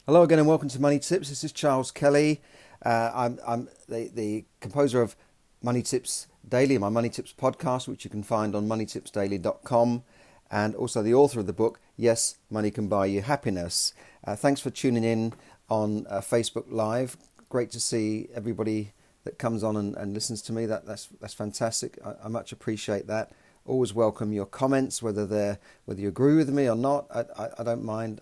Hello again and welcome to Money Tips. This is Charles Kelly. I'm the composer of Money Tips Daily, my Money Tips podcast, which you can find on moneytipsdaily.com, and also the author of the book, Yes, Money Can Buy You Happiness. Thanks for tuning in on Facebook Live. Great to see everybody that comes on and listens to me. That's fantastic. I much appreciate that. Always welcome your comments, whether you agree with me or not. I don't mind.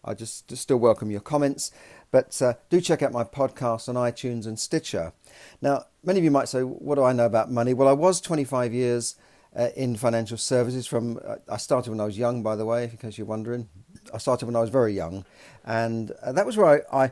I just still welcome your comments, but do check out my podcast on iTunes and Stitcher. Now, many of you might say, what do I know about money? Well, I was 25 years in financial services. I started when I was young, by the way, in case you're wondering. I started when I was very young, and that was where I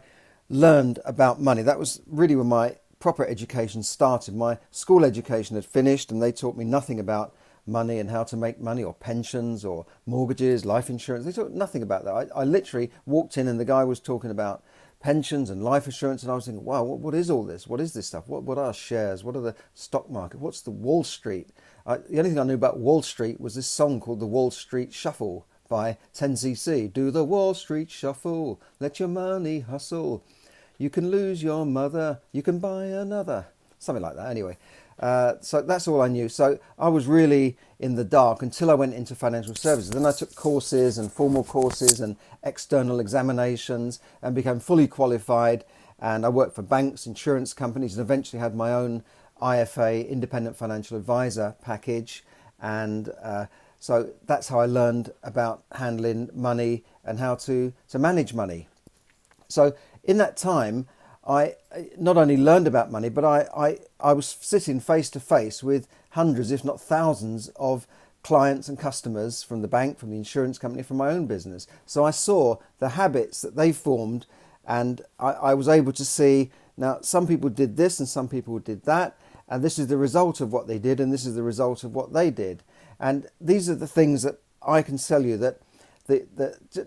learned about money. That was really when my proper education started. My school education had finished, and they taught me nothing about money and how to make money, or pensions or mortgages, life insurance. They talked nothing about that. I literally walked in and the guy was talking about pensions and life insurance, and I was thinking, wow, what is all this? What is this stuff? What are shares? What are the stock market? What's the Wall Street? The only thing I knew about Wall Street was this song called the Wall Street Shuffle by 10cc. Do the Wall Street Shuffle, let your money hustle. You can lose your mother, you can buy another. Something like that, anyway. So that's all I knew. So I was really in the dark until I went into financial services. Then I took courses and formal courses and external examinations and became fully qualified. And I worked for banks, insurance companies, and eventually had my own IFA, independent financial advisor package. And so that's how I learned about handling money and how to manage money. So in that time, I not only learned about money, but I was sitting face to face with hundreds, if not thousands, of clients and customers from the bank, from the insurance company, from my own business. So I saw the habits that they formed, and I was able to see, now some people did this and some people did that, and this is the result of what they did, and this is the result of what they did. And these are the things that I can tell you that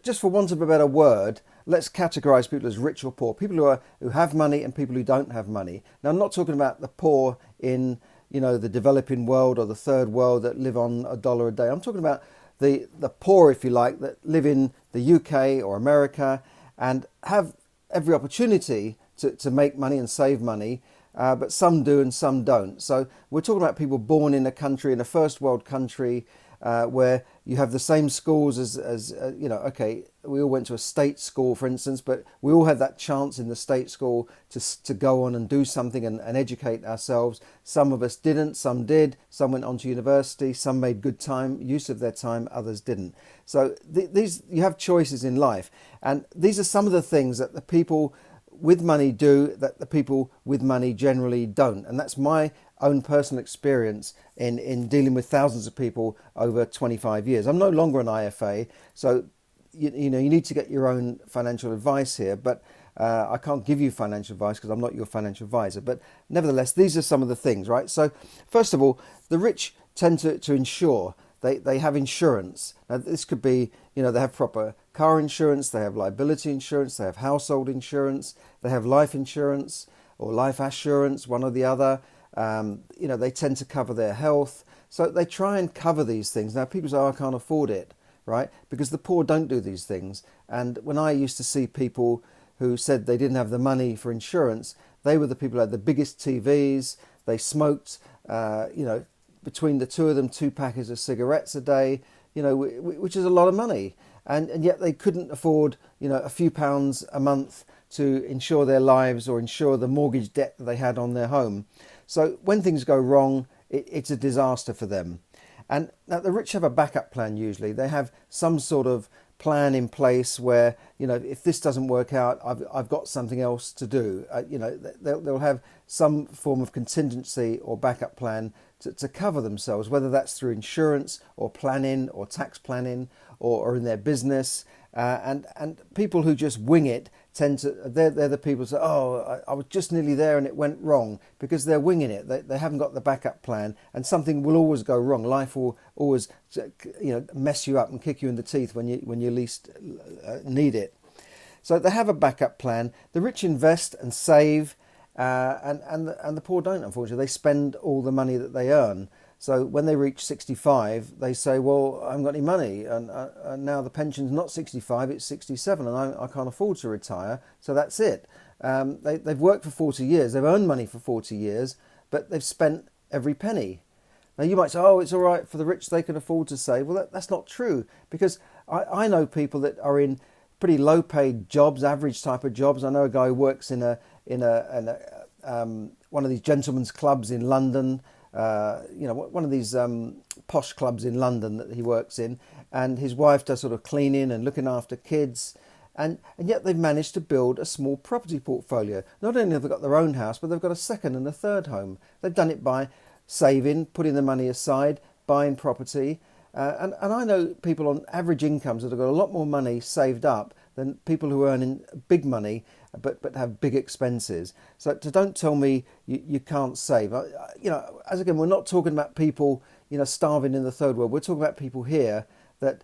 just for want of a better word, let's categorize people as rich or poor. People who have money and people who don't have money. Now, I'm not talking about the poor in the developing world or the third world that live on $1 a day. I'm talking about the poor, if you like, that live in the UK or America and have every opportunity to make money and save money, but some do and some don't. So we're talking about people born in a first world country, where you have the same schools as okay, we all went to a state school, for instance, but we all had that chance in the state school to go on and do something and educate ourselves. Some of us didn't, some did, some went on to university, some made good use of their time, others didn't. So these, you have choices in life, and these are some of the things that the people with money do that the people with money generally don't. And that's my own personal experience in dealing with thousands of people over 25 years. I'm no longer an IFA, so you need to get your own financial advice here, but I can't give you financial advice because I'm not your financial advisor. But nevertheless, these are some of the things, right? So first of all, the rich tend to insure. They have insurance. Now, this could be, they have proper car insurance, they have liability insurance, they have household insurance, they have life insurance or life assurance, one or the other. They tend to cover their health. So they try and cover these things. Now, people say, I can't afford it, right? Because the poor don't do these things. And when I used to see people who said they didn't have the money for insurance, they were the people who had the biggest TVs, they smoked, between the two of them, 2 packets of cigarettes a day, which is a lot of money. And yet they couldn't afford, a few pounds a month to insure their lives or insure the mortgage debt that they had on their home. So when things go wrong, it's a disaster for them. And now the rich have a backup plan usually. They have some sort of plan in place where, if this doesn't work out, I've got something else to do. They'll have some form of contingency or backup plan to cover themselves, whether that's through insurance or planning or tax planning or in their business. And people who just wing it they're the people who say, I was just nearly there and it went wrong, because they're winging it. They haven't got the backup plan, and something will always go wrong. Life will always mess you up and kick you in the teeth when you least need it. So they have a backup plan. The rich invest and save, and the poor don't, unfortunately. They spend all the money that they earn. So when they reach 65, they say, well, I haven't got any money, and now the pension's not 65, it's 67, and I can't afford to retire, so that's it. They've worked for 40 years, they've earned money for 40 years, but they've spent every penny. Now you might say, oh, it's all right for the rich, they can afford to save. Well, that's not true, because I know people that are in pretty low-paid jobs, average type of jobs. I know a guy who works in one of these gentlemen's clubs in London, one of these posh clubs in London that he works in, and his wife does sort of cleaning and looking after kids, and yet they've managed to build a small property portfolio. Not only have they got their own house, but they've got a second and a third home. They've done it by saving, putting the money aside, buying property. And I know people on average incomes that have got a lot more money saved up than people who earn in big money but have big expenses. So don't tell me you can't save. As again, we're not talking about people, starving in the third world. We're talking about people here that,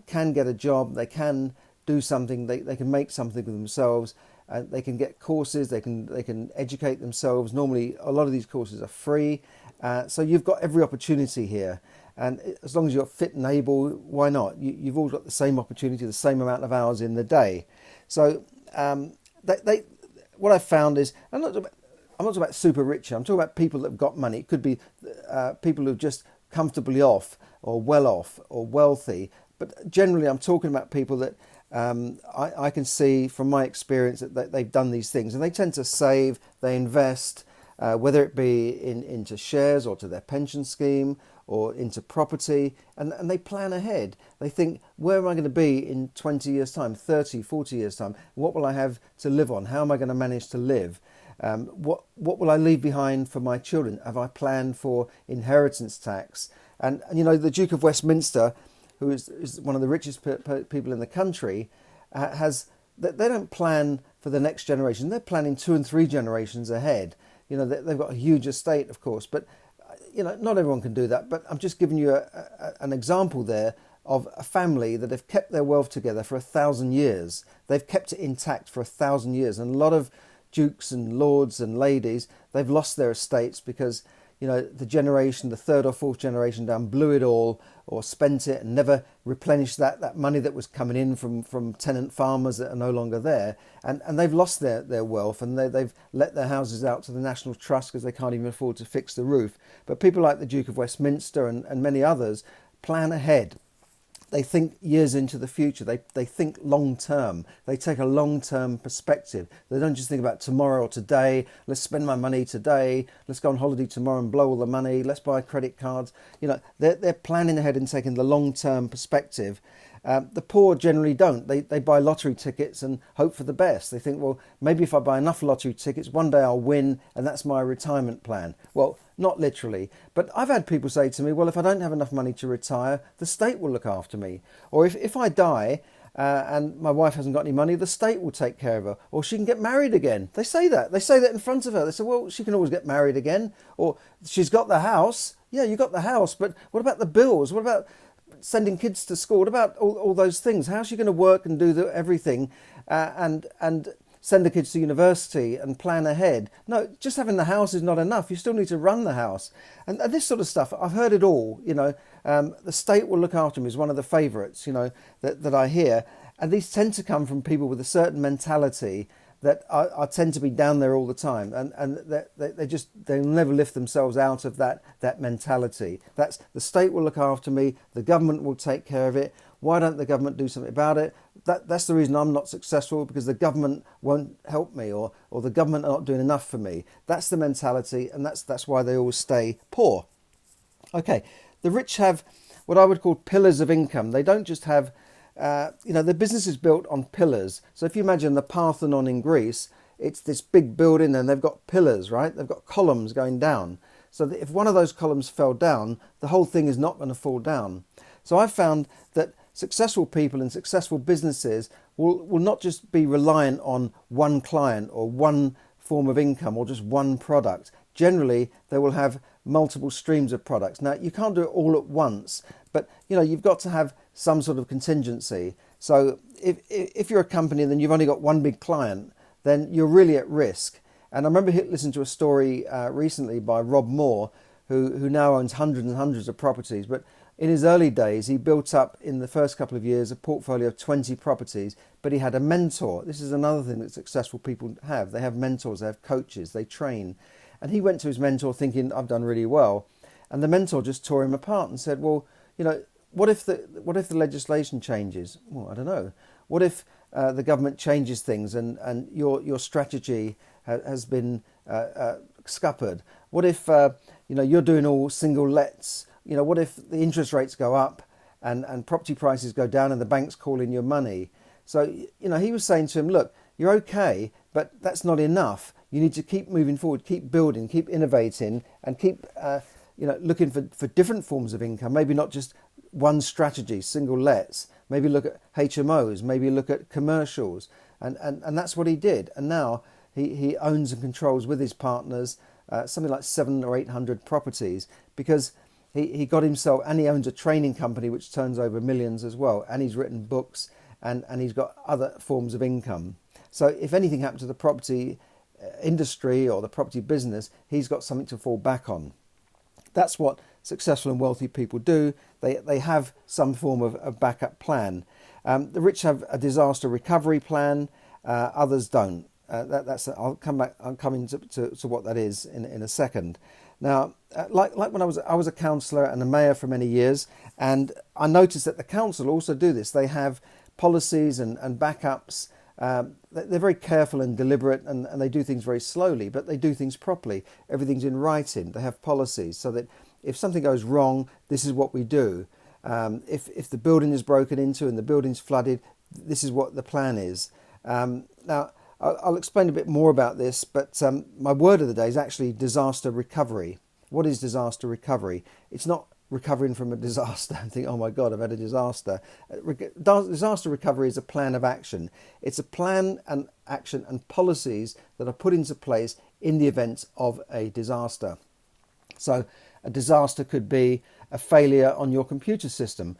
can get a job, they can do something, they can make something of themselves. They can get courses, they can educate themselves. Normally, a lot of these courses are free. So you've got every opportunity here. And as long as you're fit and able, why not? You've all got the same opportunity, the same amount of hours in the day. So what I've found is, I'm not talking about super rich. I'm talking about people that have got money. It could be people who are just comfortably off or well off or wealthy. But generally, I'm talking about people that I can see from my experience that they've done these things. And they tend to save, they invest, whether it be into shares or to their pension scheme or into property, and they plan ahead. They think, where am I going to be in 20 years' time, 30, 40 years' time? What will I have to live on? How am I going to manage to live? What will I leave behind for my children? Have I planned for inheritance tax? And the Duke of Westminster, who is one of the richest people in the country, they don't plan for the next generation. They're planning 2 and 3 generations ahead. They've got a huge estate, of course, but not everyone can do that. But I'm just giving you an example there of a family that have kept their wealth together for 1,000 years. They've kept it intact for 1,000 years. And a lot of dukes and lords and ladies, they've lost their estates because, the third or fourth generation down blew it all or spent it and never replenished that money that was coming in from tenant farmers that are no longer there. And they've lost their wealth, and they've let their houses out to the National Trust because they can't even afford to fix the roof. But people like the Duke of Westminster and many others plan ahead. They think years into the future. They think long term. They take a long term perspective. They don't just think about tomorrow or today. Let's spend my money today. Let's go on holiday tomorrow and blow all the money. Let's buy credit cards. They're planning ahead and taking the long term perspective. The poor generally don't. They buy lottery tickets and hope for the best. They think, well, maybe if I buy enough lottery tickets, one day I'll win, and that's my retirement plan. Well, not literally. But I've had people say to me, well, if I don't have enough money to retire, the state will look after me. Or if I die and my wife hasn't got any money, the state will take care of her. Or she can get married again. They say that. They say that in front of her. They say, well, she can always get married again. Or she's got the house. Yeah, you got the house. But what about the bills? What about sending kids to school? What about all those things? How's she going to work and do everything and send the kids to university and plan ahead? No, just having the house is not enough. You still need to run the house. And this sort of stuff, I've heard it all. The state will look after me is one of the favourites, that I hear. And these tend to come from people with a certain mentality that I tend to be down there all the time, and they'll never lift themselves out of that mentality. That's the state will look after me, the government will take care of it. Why don't the government do something about it? That's the reason I'm not successful, because the government won't help me, or the government are not doing enough for me. That's the mentality, and that's why they always stay poor. Okay, the rich have what I would call pillars of income. They don't just have the business is built on pillars. So if you imagine the Parthenon in Greece, it's this big building and they've got pillars, right? They've got columns going down. So that if one of those columns fell down, the whole thing is not going to fall down. So I've found that successful people and successful businesses will not just be reliant on one client or one form of income or just one product. Generally, they will have multiple streams of products. Now, you can't do it all at once, but you've got to have some sort of contingency. So if you're a company and then you've only got one big client, then you're really at risk. And I remember listening to a story recently by Rob Moore, who now owns hundreds and hundreds of properties. But in his early days, he built up in the first couple of years a portfolio of 20 properties, but he had a mentor. This is another thing that successful people have. They have mentors, they have coaches, they train. And he went to his mentor thinking, I've done really well. And the mentor just tore him apart and said, well, what if the legislation changes? Well, I don't know. What if the government changes things and your strategy has been scuppered? What if you're doing all single lets? What if the interest rates go up and property prices go down and the bank's calling your money? So he was saying to him, look, you're okay, but that's not enough. You need to keep moving forward, keep building, keep innovating, and keep looking for different forms of income. Maybe not just one strategy, single lets. Maybe look at HMOs. Maybe look at commercials, and that's what he did. And now he owns and controls with his partners something like 700 or 800 properties, because he got himself, and he owns a training company which turns over millions as well, and he's written books, and he's got other forms of income. So if anything happened to the property industry or the property business, he's got something to fall back on. That's what successful and wealthy people do. They have some form of backup plan. The rich have a disaster recovery plan. Others don't. I'll come into what that is in a second. Now, like when I was a counsellor and a mayor for many years, and I noticed that the council also do this. They have policies and backups. They're very careful and deliberate, and they do things very slowly, but they do things properly. Everything's in writing. They have policies so that if something goes wrong, this is what we do. If the building is broken into and the building's flooded, this is what the plan is. Now, I'll explain a bit more about this, but my word of the day is actually disaster recovery. What is disaster recovery? It's not recovering from a disaster and think, oh my God, I've had a disaster. Disaster recovery is a plan of action. It's a plan and action and policies that are put into place in the event of a disaster. So a disaster could be a failure on your computer system.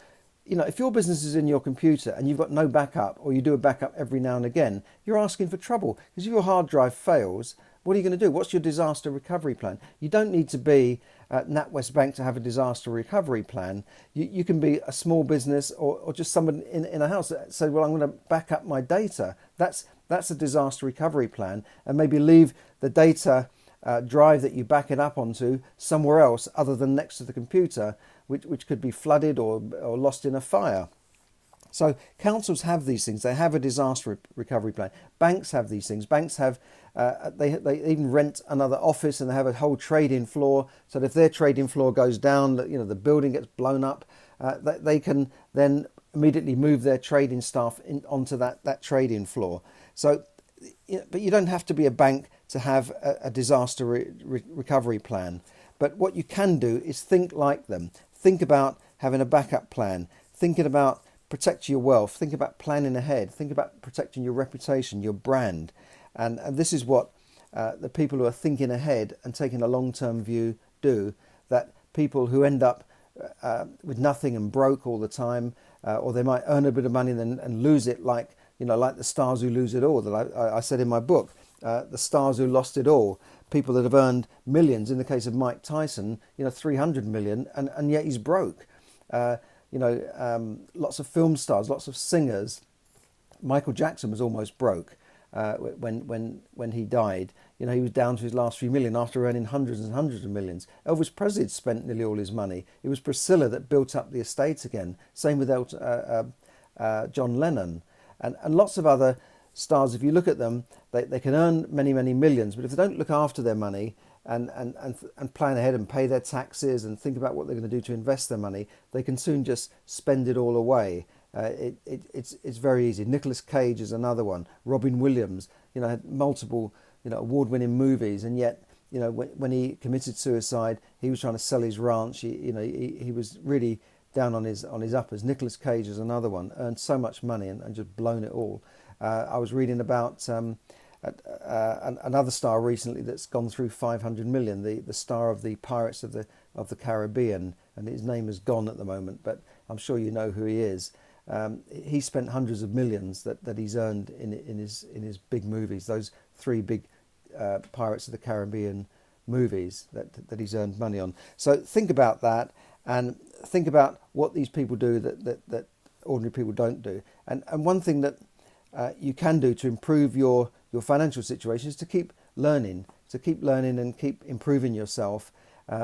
If your business is in your computer and you've got no backup, or you do a backup every now and again, you're asking for trouble, because if your hard drive fails, what are you going to do? What's your disaster recovery plan? You don't need to be at NatWest Bank to have a disaster recovery plan. You can be a small business or just someone in a house that says, well, I'm going to back up my data. That's a disaster recovery plan, and maybe leave the data drive that you back it up onto somewhere else other than next to the computer, which could be flooded or lost in a fire. So councils have these things. They have a disaster recovery plan. Banks have these things. Banks have they even rent another office, and they have a whole trading floor, so that if their trading floor goes down, the building gets blown up, they can then immediately move their trading staff onto that trading floor. So, but you don't have to be a bank to have a disaster recovery plan. But what you can do is think like them. Think about having a backup plan. Thinking about protecting your wealth. Think about planning ahead. Think about protecting your reputation, your brand. And this is what the people who are thinking ahead and taking a long-term view do. That people who end up with nothing and broke all the time, or they might earn a bit of money and lose it, like the stars who lose it all, that I said in my book. The stars who lost it all, people that have earned millions. In the case of Mike Tyson, 300 million, and yet he's broke. Lots of film stars, lots of singers. Michael Jackson was almost broke when he died. He was down to his last few million after earning hundreds and hundreds of millions. Elvis Presley spent nearly all his money. It was Priscilla that built up the estate again. Same with John Lennon, and lots of other stars. If you look at them, they can earn many, many millions, but if they don't look after their money and plan ahead and pay their taxes and think about what they're going to do to invest their money, they can soon just spend it all away. It's very easy. Nicolas Cage is another one. Robin Williams, had multiple award-winning movies, and yet when he committed suicide, he was trying to sell his ranch. He was really down on his uppers. Nicolas Cage is another one. Earned so much money and just blown it all. I was reading about another star recently that's gone through 500 million, the star of the Pirates of the Caribbean, and his name is gone at the moment, but I'm sure you know who he is. He spent hundreds of millions that he's earned in his big movies, those three big Pirates of the Caribbean movies that he's earned money on. So think about that, and think about what these people do that ordinary people don't do. And one thing that you can do to improve your financial situation is to keep learning, and keep improving yourself.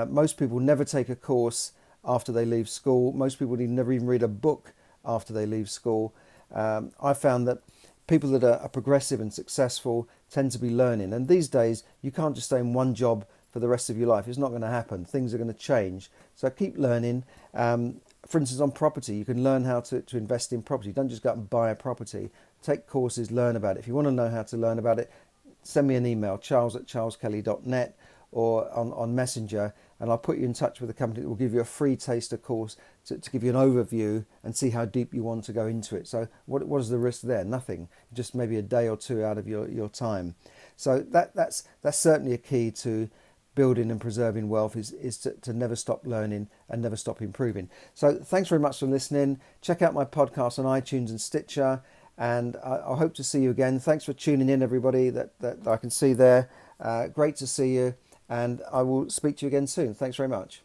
Most people never take a course after they leave school. Most people never even read a book after they leave school. I found that people that are progressive and successful tend to be learning. And these days, you can't just stay in one job for the rest of your life. It's not going to happen. Things are going to change. So keep learning. For instance, on property, you can learn how to invest in property. Don't just go out and buy a property. Take courses, learn about it. If you want to know how to learn about it, send me an email, charles@charleskelly.net, or on Messenger, and I'll put you in touch with a company that will give you a free taster course to give you an overview and see how deep you want to go into it. So what is the risk there? Nothing. Just maybe a day or two out of your time. So that's certainly a key to building and preserving wealth, is to never stop learning and never stop improving. So thanks very much for listening. Check out my podcast on iTunes and Stitcher, and I hope to see you again. Thanks for tuning in, everybody that I can see there. Great to see you, and I will speak to you again soon. Thanks very much.